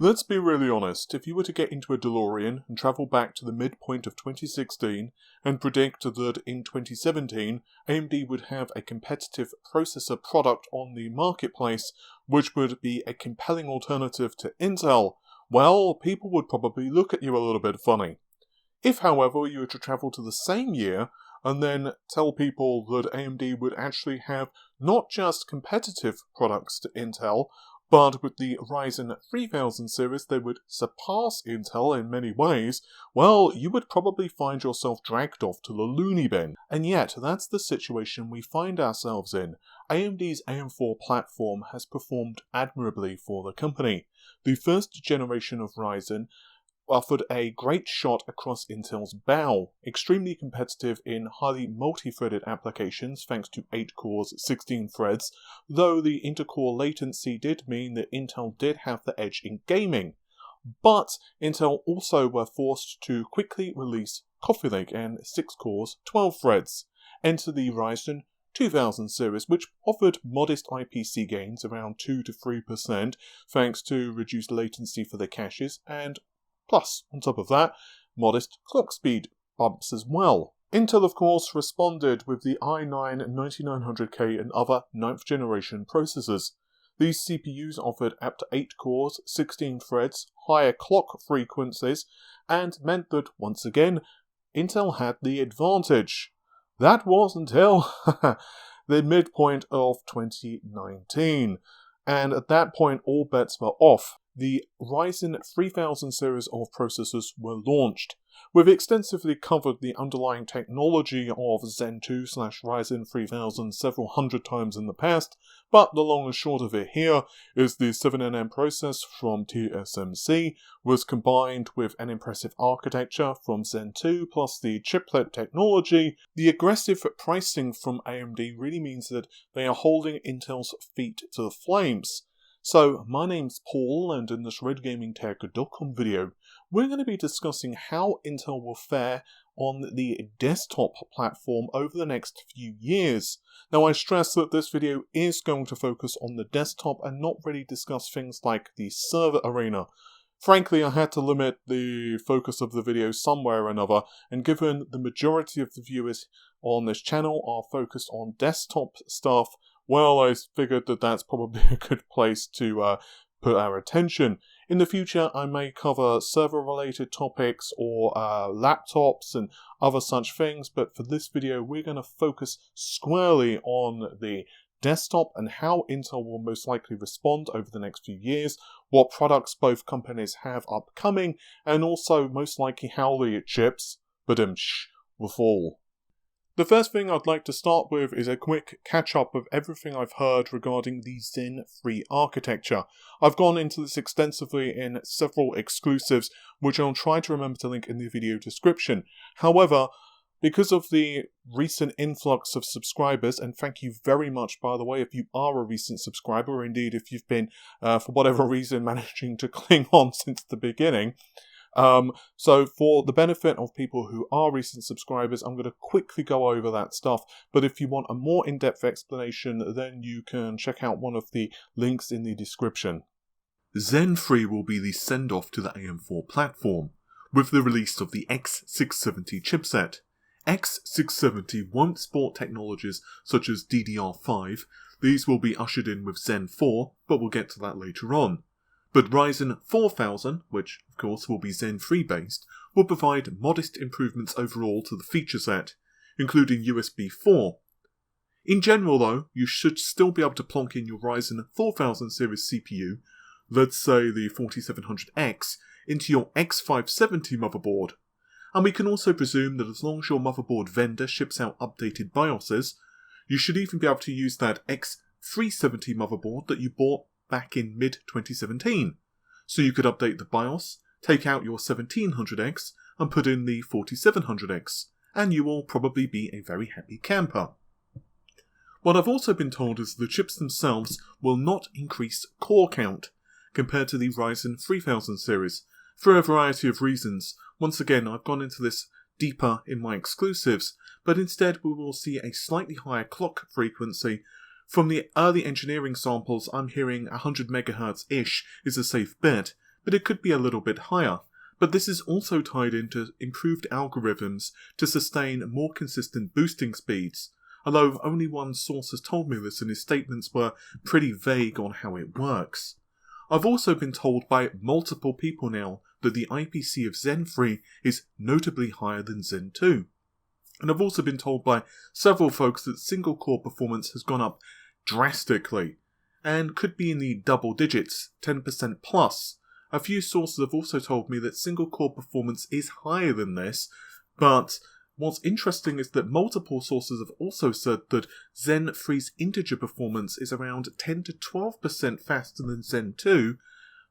Let's be really honest, if you were to get into a DeLorean and travel back to the midpoint of 2016 and predict that in 2017 AMD would have a competitive processor product on the marketplace which would be a compelling alternative to Intel, well, people would probably look at you a little bit funny. If, however, you were to travel to the same year and then tell people that AMD would actually have not just competitive products to Intel, but with the Ryzen 3000 series they would surpass Intel in many ways, well, you would probably find yourself dragged off to the loony bin. And yet, that's the situation we find ourselves in. AMD's AM4 platform has performed admirably for the company. The first generation of Ryzen offered a great shot across Intel's bow, extremely competitive in highly multi-threaded applications thanks to 8 cores, 16 threads, though the intercore latency did mean that Intel did have the edge in gaming. But Intel also were forced to quickly release Coffee Lake and 6 cores, 12 threads. Enter the Ryzen 2000 series, which offered modest IPC gains around 2 to 3% thanks to reduced latency for the caches, and plus, on top of that, modest clock speed bumps as well. Intel, of course, responded with the i9-9900K and other 9th generation processors. These CPUs offered up to 8 cores, 16 threads, higher clock frequencies, and meant that, once again, Intel had the advantage. That was until the midpoint of 2019, and at that point all bets were off. The Ryzen 3000 series of processors were launched. We've extensively covered the underlying technology of Zen 2/Ryzen 3000 several hundred times in the past, but the long and short of it here is the 7nm process from TSMC was combined with an impressive architecture from Zen 2 plus the chiplet technology. The aggressive pricing from AMD really means that they are holding Intel's feet to the flames. So, my name's Paul, and in this RedGamingTech.com video, we're going to be discussing how Intel will fare on the desktop platform over the next few years. Now, I stress that this video is going to focus on the desktop and not really discuss things like the server arena. Frankly, I had to limit the focus of the video somewhere or another, and given the majority of the viewers on this channel are focused on desktop stuff, well, I figured that that's probably a good place to put our attention. In the future, I may cover server-related topics or laptops and other such things, but for this video, we're going to focus squarely on the desktop and how Intel will most likely respond over the next few years, what products both companies have upcoming, and also most likely how the chips, will fall. The first thing I'd like to start with is a quick catch-up of everything I've heard regarding the Zen 3 architecture. I've gone into this extensively in several exclusives, which I'll try to remember to link in the video description. However, because of the recent influx of subscribers, and thank you very much, by the way, if you are a recent subscriber, or indeed if you've been, for whatever reason, managing to cling on since the beginning, so for the benefit of people who are recent subscribers, I'm going to quickly go over that stuff, but if you want a more in-depth explanation, then you can check out one of the links in the description. Zen 3 will be the send-off to the AM4 platform, with the release of the X670 chipset. X670 won't sport technologies such as DDR5, these will be ushered in with Zen 4, but we'll get to that later on. But Ryzen 4000, which of course will be Zen 3 based, will provide modest improvements overall to the feature set, including USB 4. In general though, you should still be able to plonk in your Ryzen 4000 series CPU, let's say the 4700X, into your X570 motherboard. And we can also presume that as long as your motherboard vendor ships out updated BIOSes, you should even be able to use that X370 motherboard that you bought back in mid-2017. So you could update the BIOS, take out your 1700X and put in the 4700X, and you will probably be a very happy camper. What I've also been told is the chips themselves will not increase core count compared to the Ryzen 3000 series, for a variety of reasons. Once again, I've gone into this deeper in my exclusives, but instead we will see a slightly higher clock frequency. From the early engineering samples, I'm hearing 100 MHz-ish is a safe bet, but it could be a little bit higher. But this is also tied into improved algorithms to sustain more consistent boosting speeds, although only one source has told me this and his statements were pretty vague on how it works. I've also been told by multiple people now that the IPC of Zen 3 is notably higher than Zen 2. And I've also been told by several folks that single core performance has gone up drastically, and could be in the double digits, 10% plus. A few sources have also told me that single core performance is higher than this, but what's interesting is that multiple sources have also said that Zen 3's integer performance is around 10 to 12% faster than Zen 2,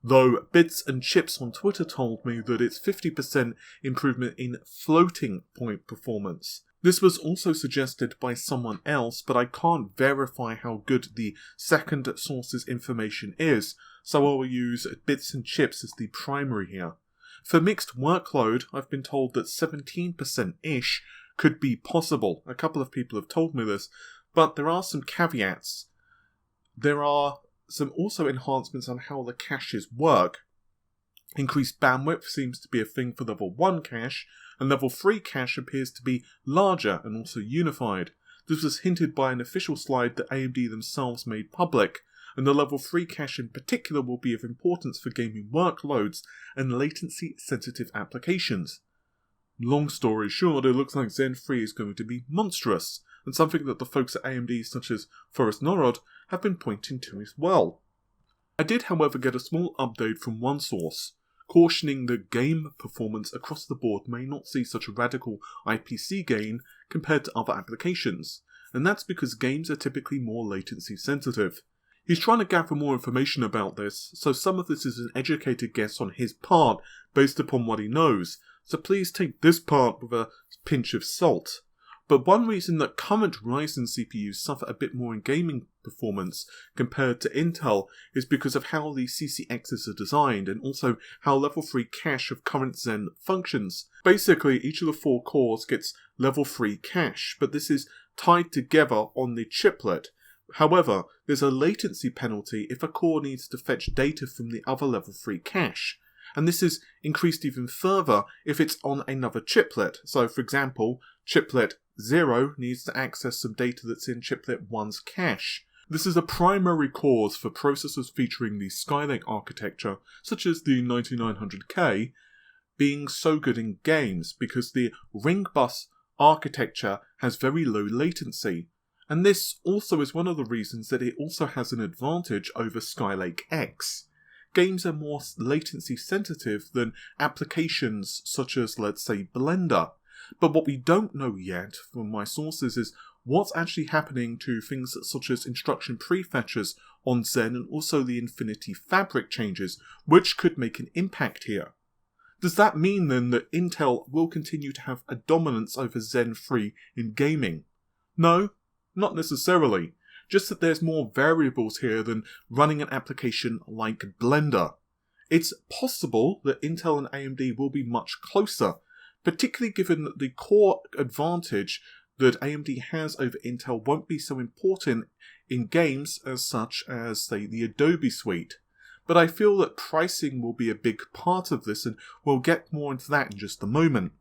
though Bits and Chips on Twitter told me that it's 50% improvement in floating point performance. This was also suggested by someone else, but I can't verify how good the second source's information is, so I will use Bits and Chips as the primary here. For mixed workload, I've been told that 17%-ish could be possible. A couple of people have told me this, but there are some caveats. There are some also enhancements on how the caches work. Increased bandwidth seems to be a thing for level 1 cache, and level 3 cache appears to be larger and also unified. This was hinted by an official slide that AMD themselves made public, and the level 3 cache in particular will be of importance for gaming workloads and latency-sensitive applications. Long story short, it looks like Zen 3 is going to be monstrous, and something that the folks at AMD such as Forrest Norrod have been pointing to as well. I did however get a small update from one source, cautioning that game performance across the board may not see such a radical IPC gain compared to other applications, and that's because games are typically more latency sensitive. He's trying to gather more information about this, so some of this is an educated guess on his part based upon what he knows, so please take this part with a pinch of salt. But one reason that current Ryzen CPUs suffer a bit more in gaming performance compared to Intel is because of how the CCXs are designed and also how level 3 cache of current Zen functions. Basically, each of the 4 cores gets level 3 cache, but this is tied together on the chiplet. However, there's a latency penalty if a core needs to fetch data from the other level 3 cache, and this is increased even further if it's on another chiplet. So for example, chiplet 0 needs to access some data that's in chiplet 1's cache. This is a primary cause for processors featuring the Skylake architecture, such as the 9900K, being so good in games because the ring bus architecture has very low latency. And this also is one of the reasons that it also has an advantage over Skylake X. Games are more latency sensitive than applications such as, let's say, Blender. But what we don't know yet from my sources is what's actually happening to things such as instruction prefetchers on Zen and also the Infinity Fabric changes, which could make an impact here. Does that mean then that Intel will continue to have a dominance over Zen 3 in gaming? No, not necessarily. Just that there's more variables here than running an application like Blender. It's possible that Intel and AMD will be much closer, particularly given that the core advantage that AMD has over Intel won't be so important in games as such as, say, the Adobe suite. But I feel that pricing will be a big part of this, and we'll get more into that in just a moment.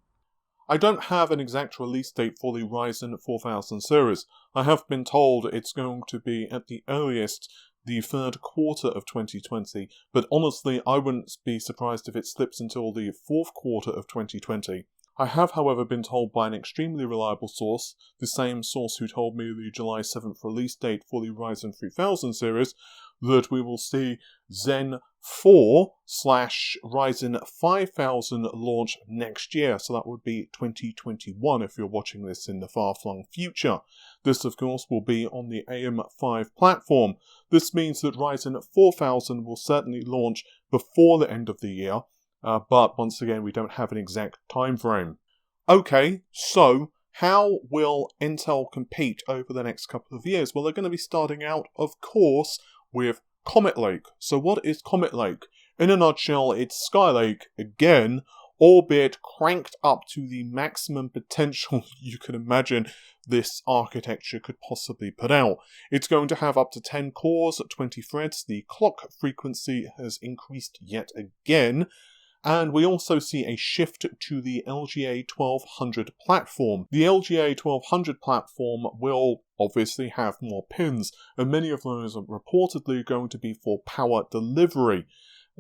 I don't have an exact release date for the Ryzen 4000 series. I have been told it's going to be at the earliest the third quarter of 2020, but honestly I wouldn't be surprised if it slips until the fourth quarter of 2020. I have however been told by an extremely reliable source, the same source who told me the July 7th release date for the Ryzen 3000 series, that we will see Zen 4/Ryzen 5000 launch next year, so that would be 2021 if you're watching this in the far-flung future. This of course will be on the AM5 platform. This means that Ryzen 4000 will certainly launch before the end of the year, but once again we don't have an exact time frame. Okay, so how will Intel compete over the next couple of years? Well, they're going to be starting out, of course, with Comet Lake. So what is Comet Lake? In a nutshell, it's Skylake again albeit cranked up to the maximum potential you can imagine this architecture could possibly put out. It's going to have up to 10 cores, 20 threads. The clock frequency has increased yet again. And we also see a shift to the LGA 1200 platform. The LGA 1200 platform will obviously have more pins, and many of those are reportedly going to be for power delivery.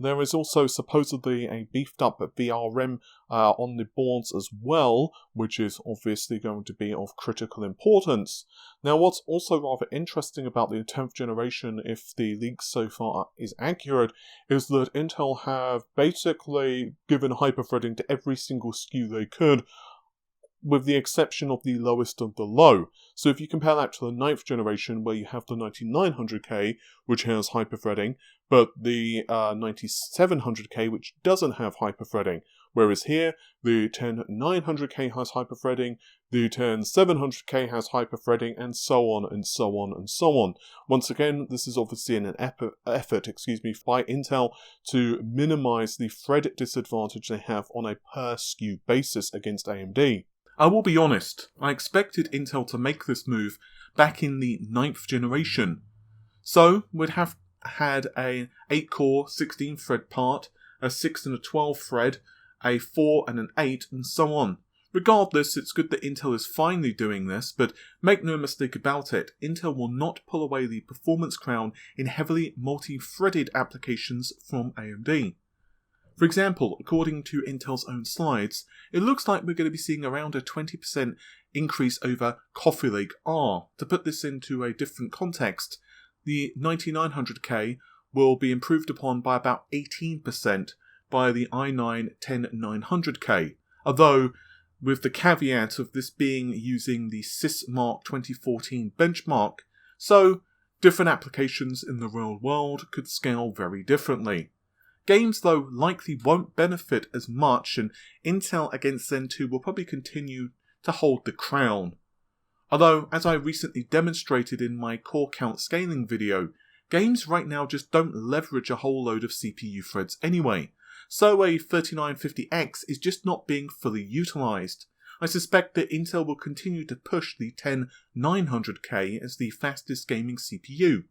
There is also supposedly a beefed up VRM on the boards as well, which is obviously going to be of critical importance. Now, what's also rather interesting about the 10th generation, if the leak so far is accurate, is that Intel have basically given hyperthreading to every single SKU they could, with the exception of the lowest of the low. So if you compare that to the 9th generation, where you have the 9900K, which has hyperthreading, but the 9700K, which doesn't have hyperthreading. Whereas here, the 10900K has hyperthreading, the 10700K has hyperthreading, and so on and so on and so on. Once again, this is obviously an effort by Intel to minimize the thread disadvantage they have on a per SKU basis against AMD. I will be honest, I expected Intel to make this move back in the 9th generation. So, we'd have had a 8-core, 16-thread part, a 6 and a 12 thread, a 4 and an 8, and so on. Regardless, it's good that Intel is finally doing this, but make no mistake about it, Intel will not pull away the performance crown in heavily multi-threaded applications from AMD. For example, according to Intel's own slides, it looks like we're going to be seeing around a 20% increase over Coffee Lake R. To put this into a different context, the 9900K will be improved upon by about 18% by the i9-10900K, although with the caveat of this being using the SysMark 2014 benchmark, so different applications in the real world could scale very differently. Games, though, likely won't benefit as much, and Intel against Zen 2 will probably continue to hold the crown. Although, as I recently demonstrated in my core count scaling video, games right now just don't leverage a whole load of CPU threads anyway, so a 3950X is just not being fully utilised. I suspect that Intel will continue to push the 10900K as the fastest gaming CPU,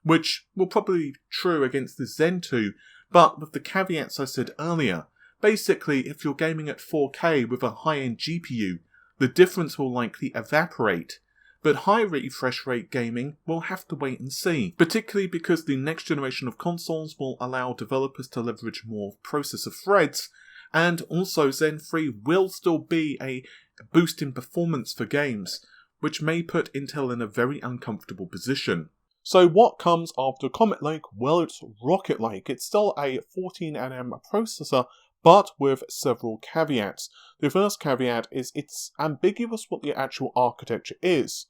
which will probably be true against the Zen 2, but with the caveats I said earlier. Basically, if you're gaming at 4K with a high-end GPU, the difference will likely evaporate. But high refresh rate gaming will have to wait and see, particularly because the next generation of consoles will allow developers to leverage more processor threads, and also Zen 3 will still be a boost in performance for games, which may put Intel in a very uncomfortable position. So what comes after Comet Lake? Well, it's Rocket Lake. It's still a 14nm processor, but with several caveats. The first caveat is it's ambiguous what the actual architecture is.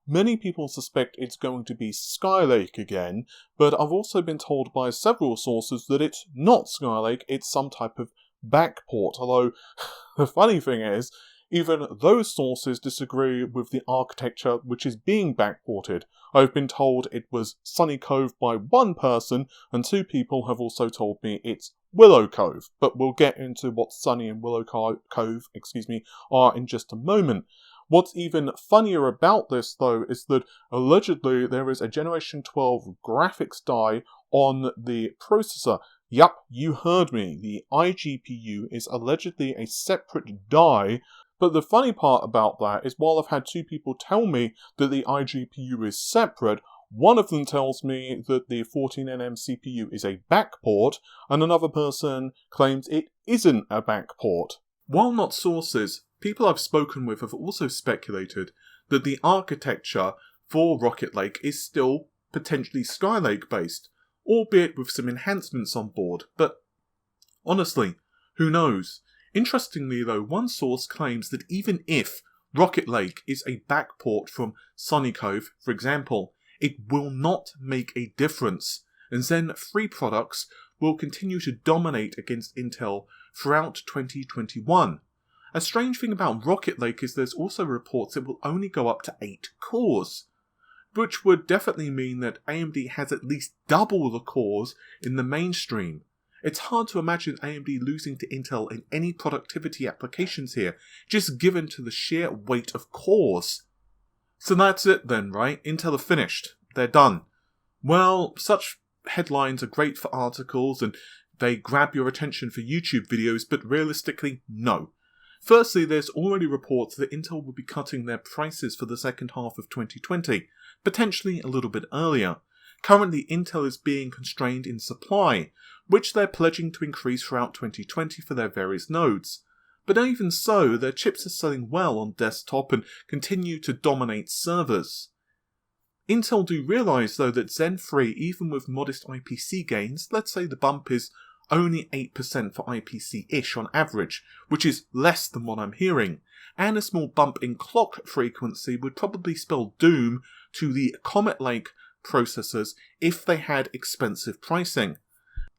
Many people suspect it's going to be Skylake again, but I've also been told by several sources that it's not Skylake, it's some type of backport, although the funny thing is, even those sources disagree with the architecture which is being backported. I've been told it was Sunny Cove by one person, and 2 people have also told me it's Willow Cove, but we'll get into what Sunny and Willow Cove are in just a moment. What's even funnier about this, though, is that allegedly there is a Generation 12 graphics die on the processor. Yup, you heard me. The iGPU is allegedly a separate die. But the funny part about that is while I've had 2 people tell me that the iGPU is separate, one of them tells me that the 14nm CPU is a backport, and another person claims it isn't a backport. While not sources, people I've spoken with have also speculated that the architecture for Rocket Lake is still potentially Skylake based, albeit with some enhancements on board, but honestly, who knows? Interestingly though, one source claims that even if Rocket Lake is a backport from Sunny Cove, for example, it will not make a difference, and Zen 3 products will continue to dominate against Intel throughout 2021. A strange thing about Rocket Lake is there's also reports it will only go up to 8 cores, which would definitely mean that AMD has at least double the cores in the mainstream. It's hard to imagine AMD losing to Intel in any productivity applications here, just given to the sheer weight of cores. So that's it then, right? Intel are finished. They're done. Well, such headlines are great for articles and they grab your attention for YouTube videos, but realistically, no. Firstly, there's already reports that Intel will be cutting their prices for the second half of 2020, potentially a little bit earlier. Currently, Intel is being constrained in supply, which they're pledging to increase throughout 2020 for their various nodes. But even so, their chips are selling well on desktop and continue to dominate servers. Intel do realise though that Zen 3, even with modest IPC gains, let's say the bump is only 8% for IPC-ish on average, which is less than what I'm hearing, and a small bump in clock frequency would probably spell doom to the Comet Lake processors if they had expensive pricing.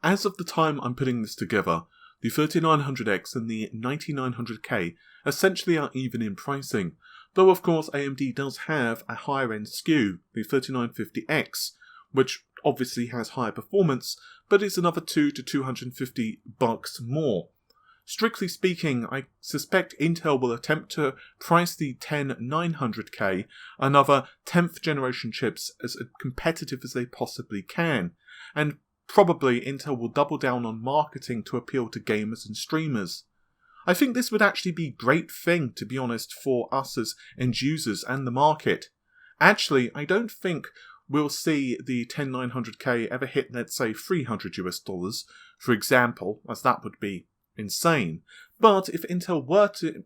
As of the time I'm putting this together, the 3900X and the 9900K essentially are even in pricing, though of course AMD does have a higher end SKU, the 3950X, which obviously has higher performance, but is another $200 to $250 more. Strictly speaking, I suspect Intel will attempt to price the 10900K, another 10th generation chips, as competitive as they possibly can, and probably Intel will double down on marketing to appeal to gamers and streamers. I think this would actually be a great thing, to be honest, for us as end users and the market. Actually, I don't think we'll see the 10900K ever hit, let's say, $300 for example, as that would be insane. But if Intel were to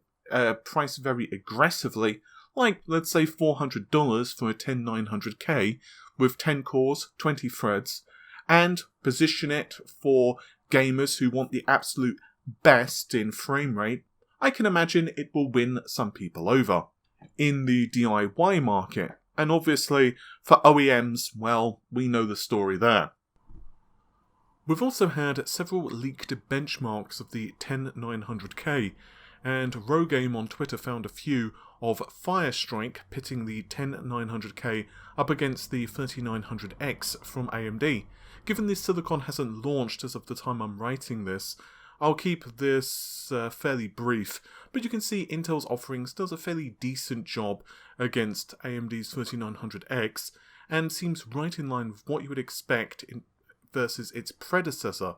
price very aggressively, like let's say $400 for a 10900K with 10 cores, 20 threads, and position it for gamers who want the absolute best in frame rate, I can imagine it will win some people over. In the DIY market, and obviously for OEMs, well, we know the story there. We've also had several leaked benchmarks of the 10900K, and Rogame on Twitter found a few of Firestrike pitting the 10900K up against the 3900X from AMD. Given this silicon hasn't launched as of the time I'm writing this, I'll keep this fairly brief, but you can see Intel's offerings does a fairly decent job against AMD's 3900X, and seems right in line with what you would expect versus its predecessor.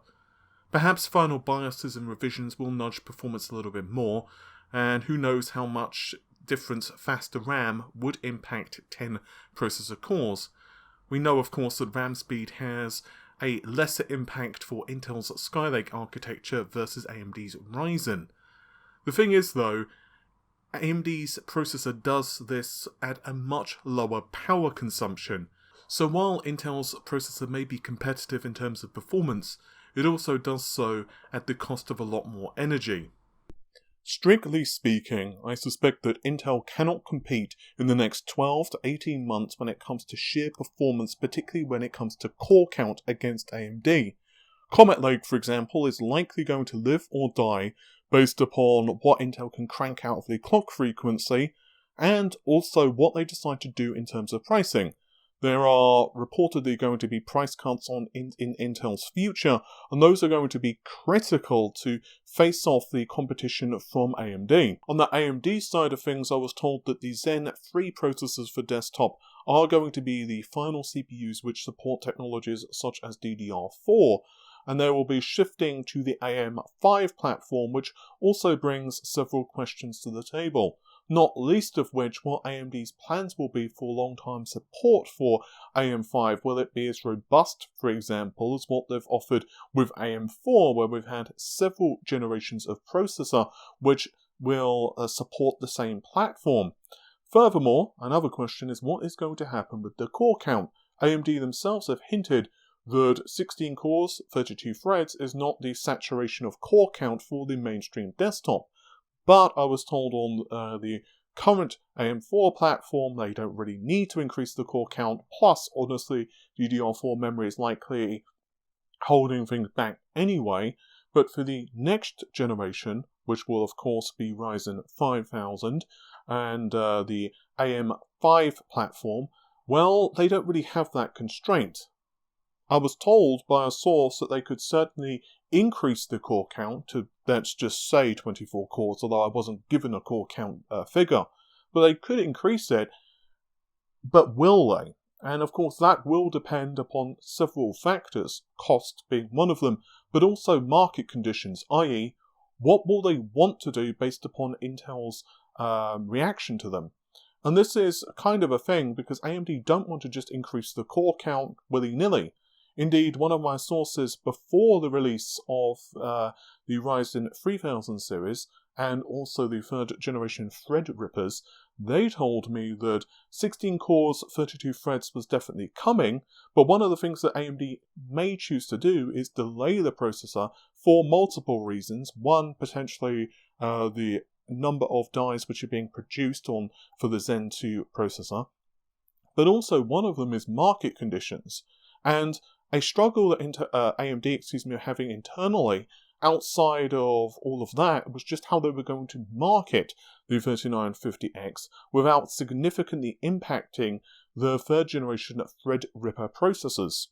Perhaps final biases and revisions will nudge performance a little bit more, and who knows how much difference faster RAM would impact 10 processor cores. We know of course that RAM speed has a lesser impact for Intel's Skylake architecture versus AMD's Ryzen. The thing is though, AMD's processor does this at a much lower power consumption, so while Intel's processor may be competitive in terms of performance, it also does so at the cost of a lot more energy. Strictly speaking, I suspect that Intel cannot compete in the next 12 to 18 months when it comes to sheer performance, particularly when it comes to core count against AMD. Comet Lake, for example, is likely going to live or die based upon what Intel can crank out of the clock frequency, and also what they decide to do in terms of pricing. There are reportedly going to be price cuts in Intel's future, and those are going to be critical to face off the competition from AMD. On the AMD side of things, I was told that the Zen 3 processors for desktop are going to be the final CPUs which support technologies such as DDR4, and they will be shifting to the AM5 platform, which also brings several questions to the table. Not least of which what AMD's plans will be for long-time support for AM5. Will it be as robust, for example, as what they've offered with AM4, where we've had several generations of processor which will support the same platform? Furthermore, another question is what is going to happen with the core count? AMD themselves have hinted that 16 cores, 32 threads is not the saturation of core count for the mainstream desktop. But I was told on the current AM4 platform they don't really need to increase the core count, plus honestly DDR4 memory is likely holding things back anyway. But for the next generation, which will of course be Ryzen 5000 and the AM5 platform, well, they don't really have that constraint. I was told by a source that they could certainly increase the core count to, let's just say, 24 cores, although I wasn't given a core count figure. But they could increase it, but will they? And of course that will depend upon several factors, cost being one of them, but also market conditions, i.e. what will they want to do based upon Intel's reaction to them. And this is kind of a thing because AMD don't want to just increase the core count willy-nilly. Indeed, one of my sources before the release of the Ryzen 3000 series and also the third generation Threadrippers, they told me that 16 cores, 32 threads was definitely coming, but one of the things that AMD may choose to do is delay the processor for multiple reasons. One, potentially the number of dies which are being produced for the Zen 2 processor, but also one of them is market conditions. And a struggle that AMD are having internally outside of all of that was just how they were going to market the 3950X without significantly impacting the third generation Threadripper processors.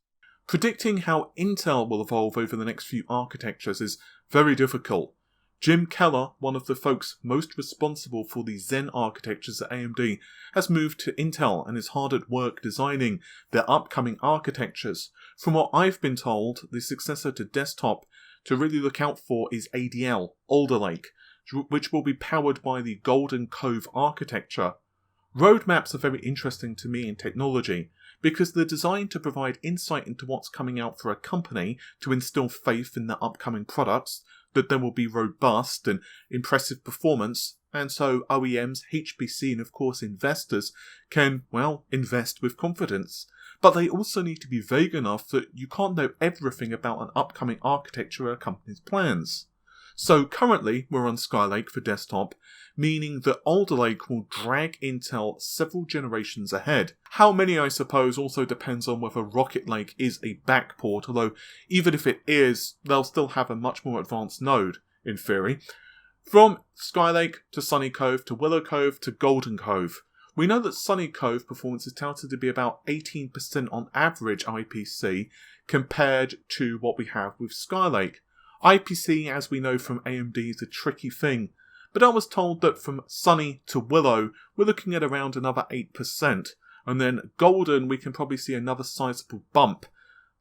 Predicting how Intel will evolve over the next few architectures is very difficult. Jim Keller, one of the folks most responsible for the Zen architectures at AMD, has moved to Intel and is hard at work designing their upcoming architectures. From what I've been told, the successor to desktop to really look out for is ADL, Alder Lake, which will be powered by the Golden Cove architecture. Roadmaps are very interesting to me in technology because they're designed to provide insight into what's coming out for a company to instill faith in their upcoming products, that there will be robust and impressive performance, and so OEMs, HPC and of course investors can, invest with confidence. But they also need to be vague enough that you can't know everything about an upcoming architecture or a company's plans. So currently we're on Skylake for desktop, meaning that Alder Lake will drag Intel several generations ahead. How many, I suppose, also depends on whether Rocket Lake is a backport, although even if it is, they'll still have a much more advanced node, in theory. From Skylake to Sunny Cove to Willow Cove to Golden Cove. We know that Sunny Cove performance is touted to be about 18% on average IPC compared to what we have with Skylake. IPC, as we know from AMD, is a tricky thing, but I was told that from Sunny to Willow, we're looking at around another 8%, and then Golden, we can probably see another sizable bump,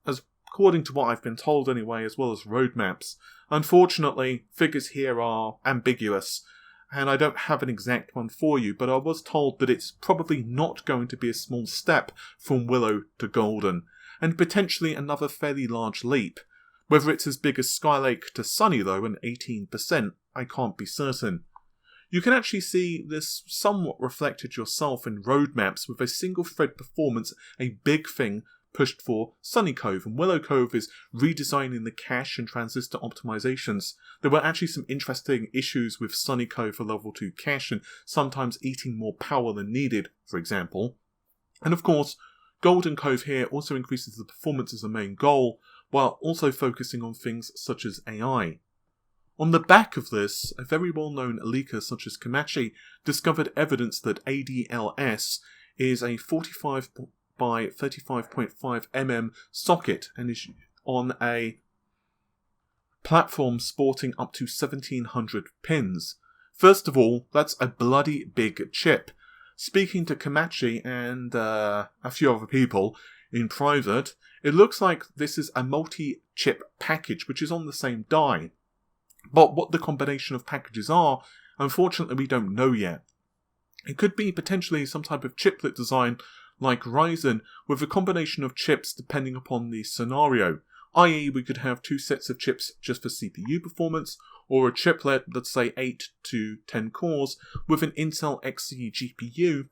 as according to what I've been told anyway, as well as roadmaps. Unfortunately, figures here are ambiguous, and I don't have an exact one for you, but I was told that it's probably not going to be a small step from Willow to Golden, and potentially another fairly large leap. Whether it's as big as Skylake to Sunny though, and 18%, I can't be certain. You can actually see this somewhat reflected yourself in roadmaps with a single thread performance, a big thing pushed for Sunny Cove, and Willow Cove is redesigning the cache and transistor optimizations. There were actually some interesting issues with Sunny Cove for level 2 cache and sometimes eating more power than needed, for example. And of course, Golden Cove here also increases the performance as a main goal, while also focusing on things such as AI. On the back of this, a very well-known leaker such as Komachi discovered evidence that ADLs is a 45 by 35.5 mm socket and is on a platform sporting up to 1700 pins. First of all, that's a bloody big chip. Speaking to Komachi and a few other people in private, it looks like this is a multi-chip package which is on the same die. But what the combination of packages are, unfortunately we don't know yet. It could be potentially some type of chiplet design like Ryzen with a combination of chips depending upon the scenario, i.e. we could have two sets of chips just for CPU performance, or a chiplet, let's say 8 to 10 cores, with an Intel Xe GPU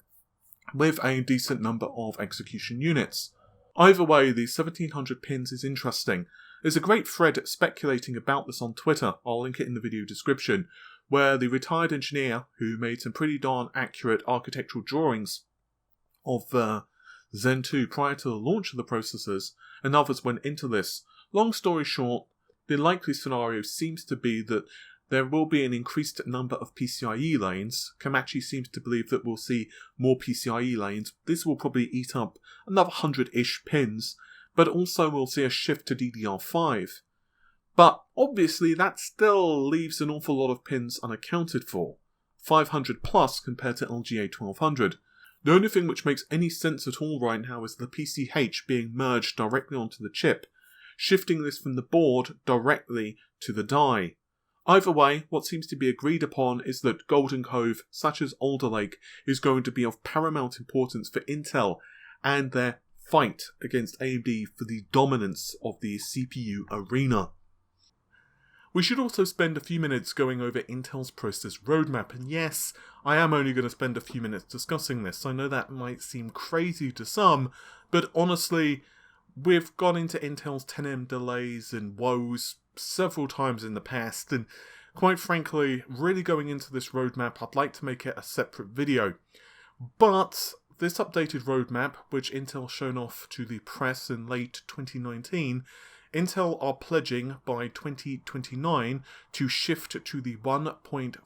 with a decent number of execution units. Either way, the 1700 pins is interesting. There's a great thread speculating about this on Twitter, I'll link it in the video description, where the retired engineer, who made some pretty darn accurate architectural drawings of Zen 2 prior to the launch of the processors, and others went into this. Long story short, the likely scenario seems to be that there will be an increased number of PCIe lanes. Komachi seems to believe that we'll see more PCIe lanes. This will probably eat up another 100-ish pins, but also we'll see a shift to DDR5. But obviously that still leaves an awful lot of pins unaccounted for. 500 plus compared to LGA 1200. The only thing which makes any sense at all right now is the PCH being merged directly onto the chip, shifting this from the board directly to the die. Either way, what seems to be agreed upon is that Golden Cove, such as Alder Lake, is going to be of paramount importance for Intel and their fight against AMD for the dominance of the CPU arena. We should also spend a few minutes going over Intel's process roadmap, and yes, I am only going to spend a few minutes discussing this. I know that might seem crazy to some, but honestly, we've gone into Intel's 10M delays and woes several times in the past, and quite frankly, really going into this roadmap, I'd like to make it a separate video. But this updated roadmap, which Intel shown off to the press in late 2019, Intel are pledging by 2029 to shift to the 1.4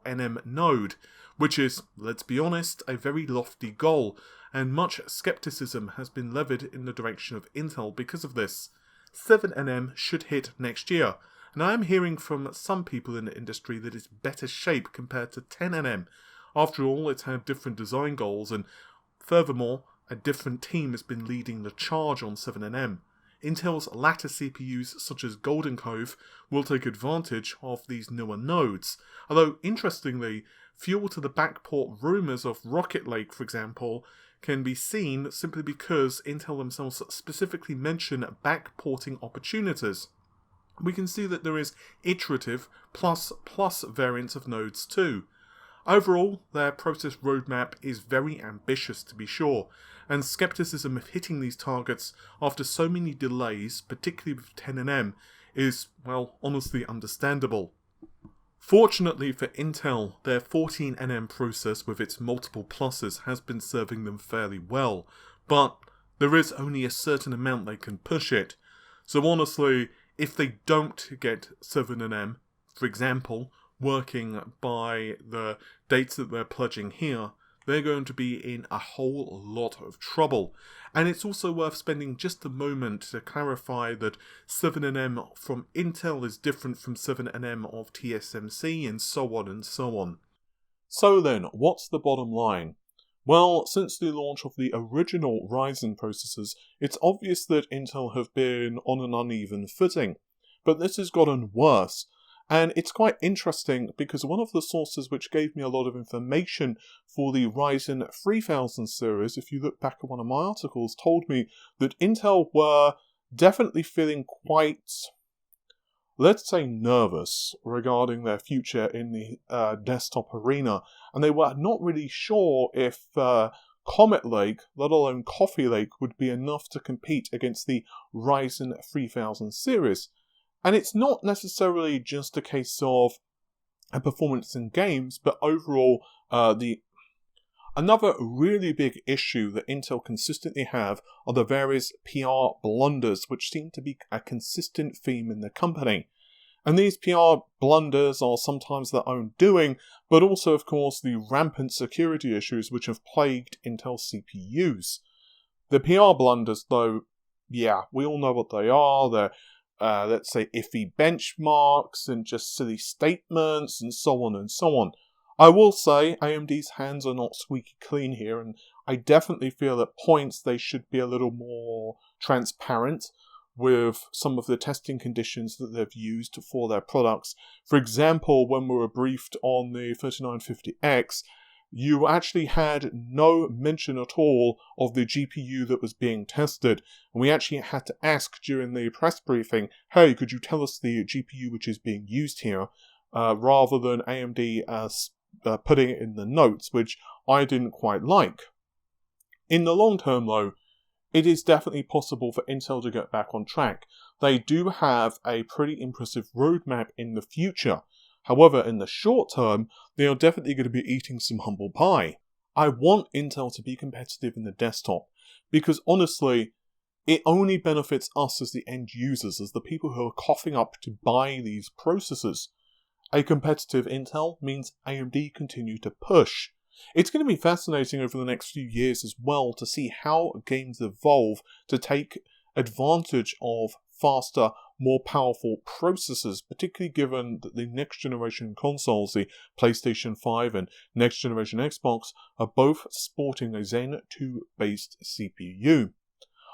nm node, which is, let's be honest, a very lofty goal, and much skepticism has been levied in the direction of Intel because of this. 7 nm should hit next year, and I am hearing from some people in the industry that it's better shape compared to 10 nm. After all, it's had different design goals, and furthermore, a different team has been leading the charge on 7 nm. Intel's latter CPUs, such as Golden Cove, will take advantage of these newer nodes, although interestingly, fuel to the backport rumours of Rocket Lake, for example, can be seen simply because Intel themselves specifically mention backporting opportunities. We can see that there is iterative plus variants of nodes too. Overall, their process roadmap is very ambitious to be sure, and skepticism of hitting these targets after so many delays, particularly with 10nm, is, well, honestly understandable. Fortunately for Intel, their 14nm process with its multiple pluses has been serving them fairly well, but there is only a certain amount they can push it. So honestly, if they don't get 7nm, for example, working by the dates that they're pledging here, they're going to be in a whole lot of trouble. And it's also worth spending just a moment to clarify that 7nm from Intel is different from 7nm of TSMC, and so on and so on. So then, what's the bottom line? Well, since the launch of the original Ryzen processors, it's obvious that Intel have been on an uneven footing. But this has gotten worse. And it's quite interesting because one of the sources which gave me a lot of information for the Ryzen 3000 series, if you look back at one of my articles, told me that Intel were definitely feeling quite, let's say, nervous regarding their future in the desktop arena. And they were not really sure if Comet Lake, let alone Coffee Lake, would be enough to compete against the Ryzen 3000 series. And it's not necessarily just a case of a performance in games, but overall, another really big issue that Intel consistently have are the various PR blunders, which seem to be a consistent theme in the company. And these PR blunders are sometimes their own doing, but also, of course, the rampant security issues which have plagued Intel CPUs. The PR blunders, though, yeah, we all know what they are. They're let's say, iffy benchmarks and just silly statements and so on and so on. I will say AMD's hands are not squeaky clean here, and I definitely feel at points they should be a little more transparent with some of the testing conditions that they've used for their products. For example, when we were briefed on the 3950X, you actually had no mention at all of the GPU that was being tested. And we actually had to ask during the press briefing, hey, could you tell us the GPU which is being used here? Rather than AMD putting it in the notes, which I didn't quite like. In the long term, though, it is definitely possible for Intel to get back on track. They do have a pretty impressive roadmap in the future. However, in the short term, they are definitely going to be eating some humble pie. I want Intel to be competitive in the desktop, because honestly, it only benefits us as the end users, as the people who are coughing up to buy these processors. A competitive Intel means AMD continue to push. It's going to be fascinating over the next few years as well to see how games evolve to take advantage of faster more powerful processors, particularly given that the next generation consoles, the PlayStation 5 and next generation Xbox, are both sporting a Zen 2 based CPU.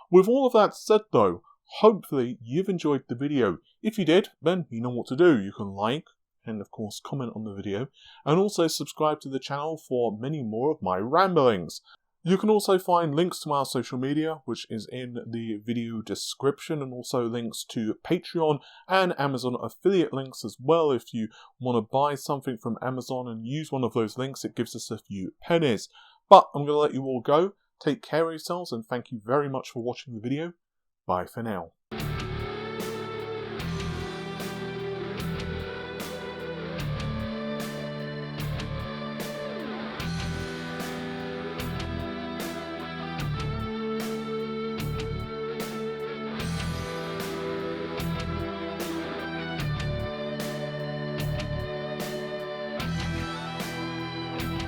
With all of that said though, hopefully you've enjoyed the video. If you did, then you know what to do. You can like and of course comment on the video, and also subscribe to the channel for many more of my ramblings. You can also find links to our social media, which is in the video description, and also links to Patreon and Amazon affiliate links as well. If you want to buy something from Amazon and use one of those links, it gives us a few pennies. But I'm going to let you all go. Take care of yourselves, and thank you very much for watching the video. Bye for now.